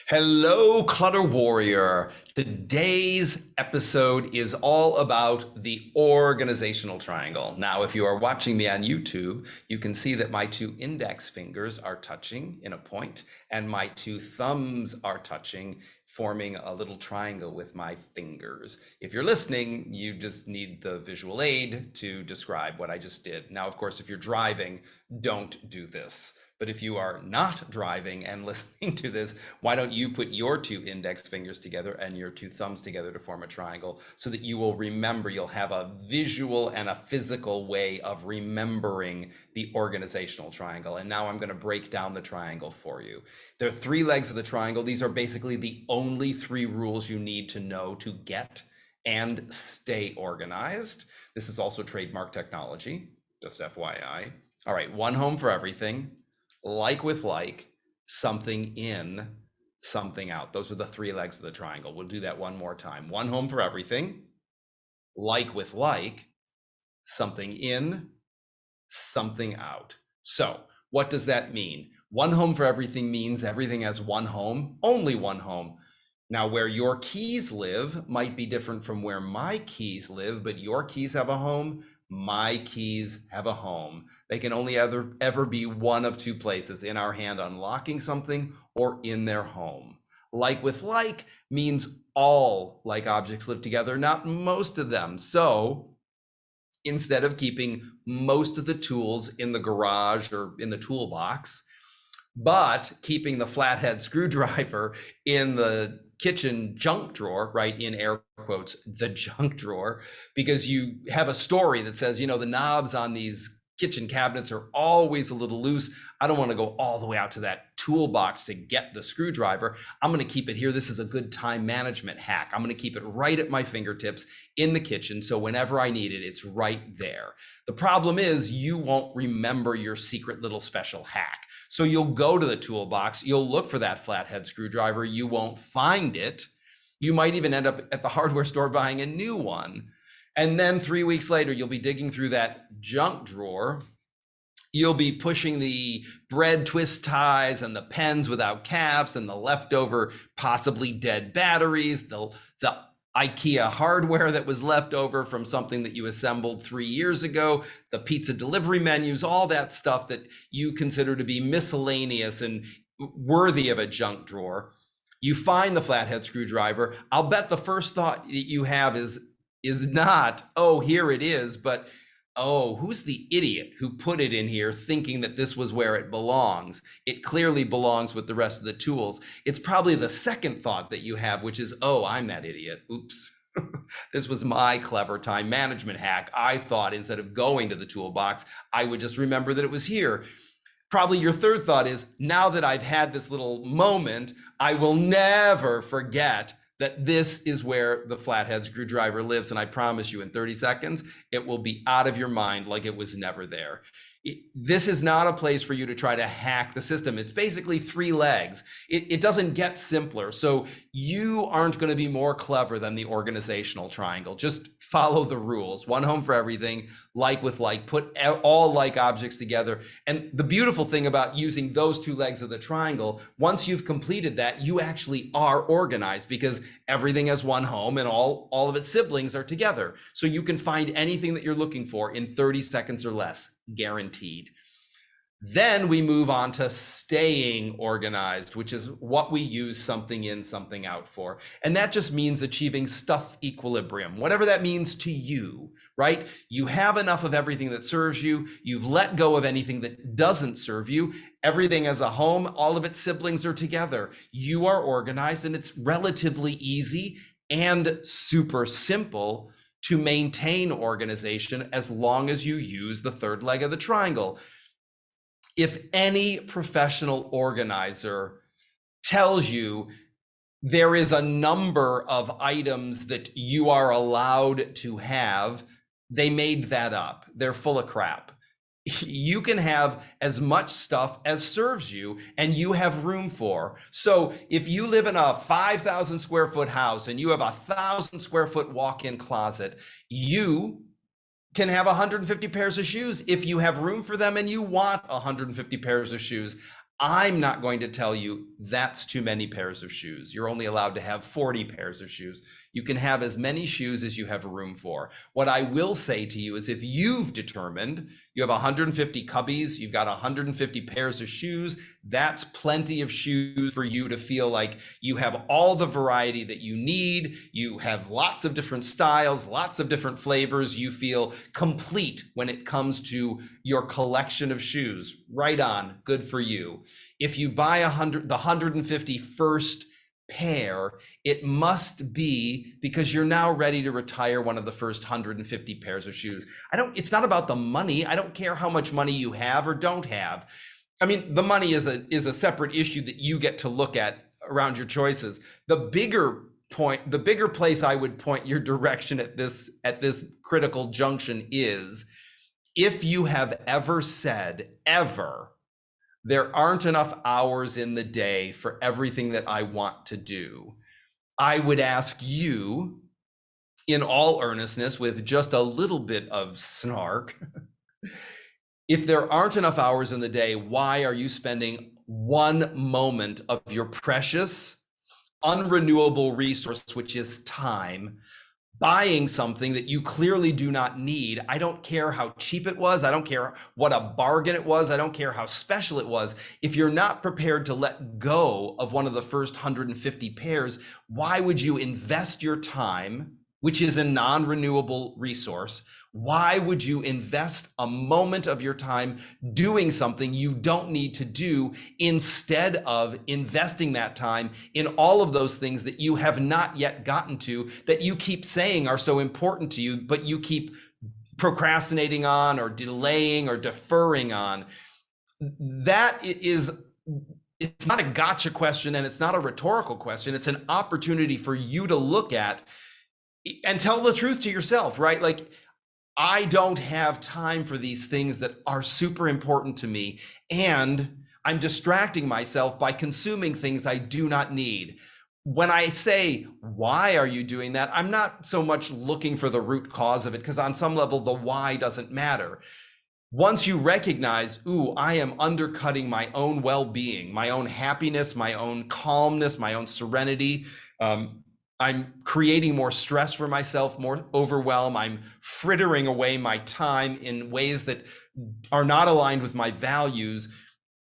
Hello, Clutter Warrior. Today's episode is all about the organizational triangle. Now, if you are watching me on YouTube, you can see that my two index fingers are touching in a point, and my two thumbs are touching, forming a little triangle with my fingers. If you're listening, you just need the visual aid to describe what I just did. Now, of course, if you're driving, don't do this. But if you are not driving and listening to this, why don't you put your two index fingers together and your two thumbs together to form a triangle so that you will remember, you'll have a visual and a physical way of remembering the organizational triangle. And now I'm going to break down the triangle for you. There are three legs of the triangle. These are basically the only three rules you need to know to get and stay organized. This is also trademark technology, just FYI. All right, one home for everything. Like with like, something in, something out. Those are the three legs of the triangle. We'll do that one more time. One home for everything, like with like, something in, something out. So what does that mean? One home for everything means everything has one home, only one home. Now, where your keys live might be different from where my keys live, but your keys have a home, my keys have a home. They can only ever be one of two places: in our hand unlocking something or in their home. Like with like means all like objects live together, not most of them. So instead of keeping most of the tools in the garage or in the toolbox, but keeping the flathead screwdriver in the kitchen junk drawer, right, in air quotes, the junk drawer, because you have a story that says, you know, the knobs on these kitchen cabinets are always a little loose. I don't want to go all the way out to that toolbox to get the screwdriver. I'm going to keep it here. This is a good time management hack. I'm going to keep it right at my fingertips in the kitchen, so whenever I need it, it's right there. The problem is you won't remember your secret little special hack. So you'll go to the toolbox, you'll look for that flathead screwdriver, you won't find it. You might even end up at the hardware store buying a new one. And then 3 weeks later, you'll be digging through that junk drawer. You'll be pushing the bread twist ties and the pens without caps and the leftover, possibly dead batteries, the IKEA hardware that was left over from something that you assembled 3 years ago, the pizza delivery menus, all that stuff that you consider to be miscellaneous and worthy of a junk drawer. You find the flathead screwdriver. I'll bet the first thought that you have is not, oh, here it is, but oh, who's the idiot who put it in here thinking that this was where it belongs? It clearly belongs with the rest of the tools. It's probably the second thought that you have, which is, oh, I'm that idiot. Oops. This was my clever time management hack. I thought instead of going to the toolbox, I would just remember that it was here. Probably your third thought is, now that I've had this little moment, I will never forget that this is where the flathead screwdriver lives. And I promise you, in 30 seconds, it will be out of your mind like it was never there. This is not a place for you to try to hack the system. It's basically three legs. It doesn't get simpler. So you aren't going to be more clever than the organizational triangle. Just follow the rules. One home for everything, like with like, put all like objects together. And the beautiful thing about using those two legs of the triangle, once you've completed that, you actually are organized because everything has one home and all of its siblings are together. So you can find anything that you're looking for in 30 seconds or less, guaranteed. Then we move on to staying organized, which is what we use something in, something out for. And that just means achieving stuff equilibrium, whatever that means to you, right? You have enough of everything that serves you. You've let go of anything that doesn't serve you. Everything as a home, all of its siblings are together. You are organized, and it's relatively easy and super simple to maintain organization as long as you use the third leg of the triangle. If any professional organizer tells you there is a number of items that you are allowed to have, they made that up. They're full of crap. You can have as much stuff as serves you and you have room for. So if you live in a 5,000 square foot house and you have a 1,000 square foot walk-in closet, you can have 150 pairs of shoes if you have room for them and you want 150 pairs of shoes. I'm not going to tell you that's too many pairs of shoes. You're only allowed to have 40 pairs of shoes. You can have as many shoes as you have room for. What I will say to you is if you've determined you have 150 cubbies, you've got 150 pairs of shoes, that's plenty of shoes for you to feel like you have all the variety that you need. You have lots of different styles, lots of different flavors. You feel complete when it comes to your collection of shoes. Right on, good for you. If you buy the 150 first pair, it must be because you're now ready to retire one of the first 150 pairs of shoes. It's not about the money. I don't care how much money you have or don't have. I mean, the money is a separate issue that you get to look at around your choices. The bigger place I would point your direction at this critical junction is if you have ever said, ever, there aren't enough hours in the day for everything that I want to do, I would ask you, in all earnestness, with just a little bit of snark, if there aren't enough hours in the day, why are you spending one moment of your precious, unrenewable resource, which is time, buying something that you clearly do not need? I don't care how cheap it was. I don't care what a bargain it was. I don't care how special it was. If you're not prepared to let go of one of the first 150 pairs, why would you invest your time, which is a non-renewable resource? Why would you invest a moment of your time doing something you don't need to do instead of investing that time in all of those things that you have not yet gotten to, that you keep saying are so important to you, but you keep procrastinating on or delaying or deferring on? That is, it's not a gotcha question and it's not a rhetorical question. It's an opportunity for you to look at and tell the truth to yourself, right? Like, I don't have time for these things that are super important to me, and I'm distracting myself by consuming things I do not need. When I say, why are you doing that? I'm not so much looking for the root cause of it, because on some level, the why doesn't matter. Once you recognize, ooh, I am undercutting my own well-being, my own happiness, my own calmness, my own serenity, I'm creating more stress for myself, more overwhelm. I'm frittering away my time in ways that are not aligned with my values.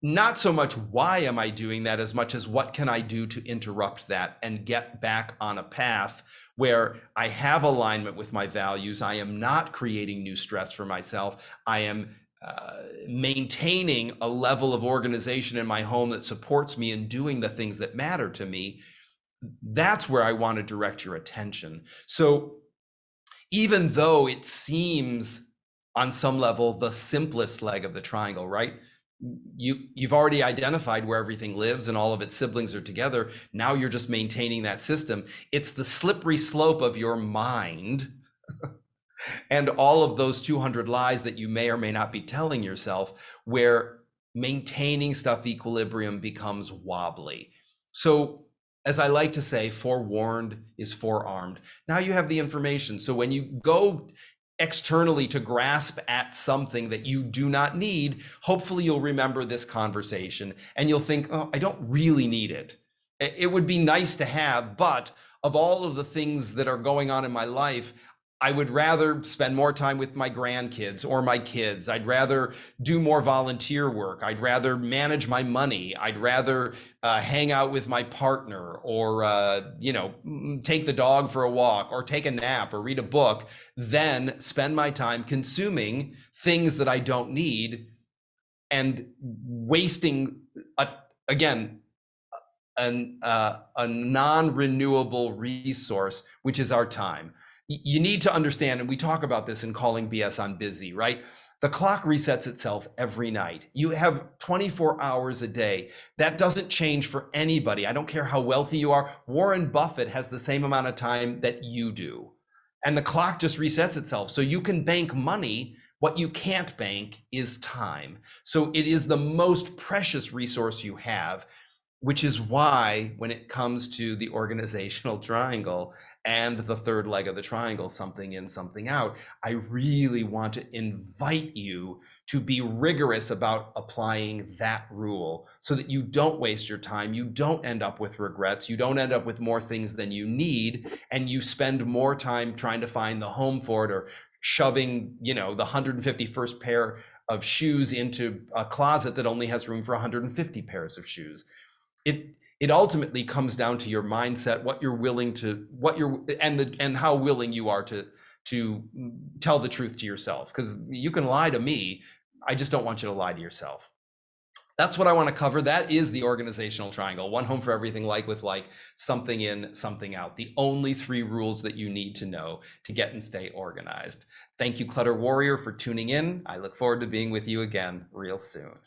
Not so much why am I doing that as much as what can I do to interrupt that and get back on a path where I have alignment with my values. I am not creating new stress for myself. I am maintaining a level of organization in my home that supports me in doing the things that matter to me. That's where I want to direct your attention. So even though it seems on some level the simplest leg of the triangle, right? You've already identified where everything lives and all of its siblings are together. Now you're just maintaining that system. It's the slippery slope of your mind and all of those 200 lies that you may or may not be telling yourself, where maintaining stuff equilibrium becomes wobbly. So, as I like to say, forewarned is forearmed. Now you have the information. So when you go externally to grasp at something that you do not need, hopefully you'll remember this conversation and you'll think, oh, I don't really need it. It would be nice to have, but of all of the things that are going on in my life, I would rather spend more time with my grandkids or my kids. I'd rather do more volunteer work. I'd rather manage my money. I'd rather hang out with my partner, or take the dog for a walk, or take a nap, or read a book, than spend my time consuming things that I don't need and wasting a non-renewable resource, which is our time. You need to understand, and we talk about this in Calling BS on Busy, right? The clock resets itself every night. You have 24 hours a day. That doesn't change for anybody. I don't care how wealthy you are. Warren Buffett has the same amount of time that you do. And the clock just resets itself. So you can bank money. What you can't bank is time. So it is the most precious resource you have. Which is why when it comes to the organizational triangle and the third leg of the triangle, something in, something out, I really want to invite you to be rigorous about applying that rule so that you don't waste your time, you don't end up with regrets, you don't end up with more things than you need, and you spend more time trying to find the home for it, or shoving, the 151st pair of shoes into a closet that only has room for 150 pairs of shoes. It ultimately comes down to your mindset, what you're willing to, and how willing you are to tell the truth to yourself. Because you can lie to me, I just don't want you to lie to yourself. That's what I want to cover. That is the organizational triangle. One home for everything, like with like, something in, something out. The only 3 rules that you need to know to get and stay organized. Thank you, Clutter Warrior, for tuning in. I look forward to being with you again real soon.